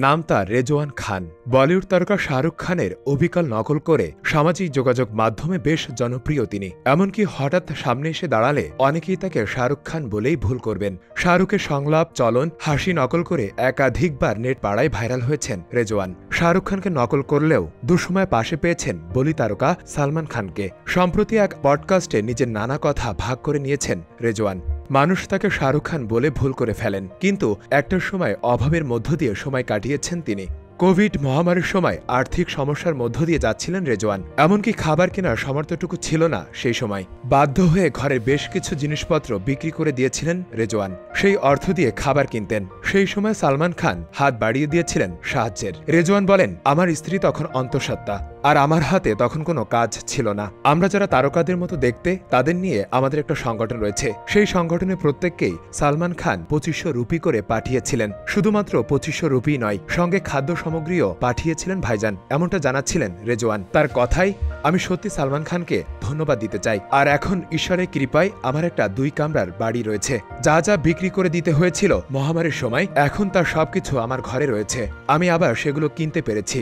নাম তার রেজওয়ান খান। বলিউড তারকা শাহরুখ খানের অবিকল নকল করে সামাজিক যোগাযোগ মাধ্যমে বেশ জনপ্রিয় তিনি। এমনকি হঠাৎ সামনে এসে দাঁড়ালে অনেকেই তাকে শাহরুখ খান বলেই ভুল করবেন। শাহরুখের সংলাপ, চলন, হাসি নকল করে একাধিকবার নেট পাড়ায় ভাইরাল হয়েছেন রেজওয়ান। শাহরুখ খানকে নকল করলেও দুঃসময় পাশে পেয়েছেন বলি তারকা সালমান খানকে। সম্প্রতি এক পডকাস্টে নিজের নানা কথা ভাগ করে নিয়েছেন রেজওয়ান। মানুষ তাকে শাহরুখ খান বলে ভুল করে ফেলেন, কিন্তু একটার সময় অভাবের মধ্য দিয়ে সময় কাটিয়েছেন তিনি। কোভিড মহামারীর সময় আর্থিক সমস্যার মধ্য দিয়ে যাচ্ছিলেন রেজওয়ান। এমনকি খাবার কেনার সামর্থ্যটুকু ছিল না সেই সময়। বাধ্য হয়ে ঘরের বেশ কিছু জিনিসপত্র বিক্রি করে দিয়েছিলেন রেজওয়ান। সেই অর্থ দিয়ে খাবার কিনতেন। সেই সময় সালমান খান হাত বাড়িয়ে দিয়েছিলেন সাহায্যের। রেজওয়ান বলেন, আমার স্ত্রী তখন অন্তঃসত্ত্বা, আর আমার হাতে তখন কোনো কাজ ছিল না। আমরা যারা তারকাদের মতো দেখতে, তাদের নিয়ে আমাদের একটা সংগঠন রয়েছে। সেই সংগঠনের প্রত্যেককেই সালমান খান 2500 রুপি করে পাঠিয়েছিলেন। শুধুমাত্র 2500 রুপি নয়, সঙ্গে খাদ্য সামগ্রীও পাঠিয়েছিলেন ভাইজান, এমনটা জানাচ্ছিলেন রেজওয়ান। তার কথাই আমি সত্যি সালমান খানকে ধন্যবাদ দিতে চাই। আর এখন ঈশ্বরের কৃপায় আমার একটা 2 কামরার বাড়ি রয়েছে। যা যা বিক্রি করে দিতে হয়েছিল মহামারীর সময়, এখন তার সবকিছু আমার ঘরে রয়েছে। আমি আবার সেগুলো কিনতে পেরেছি।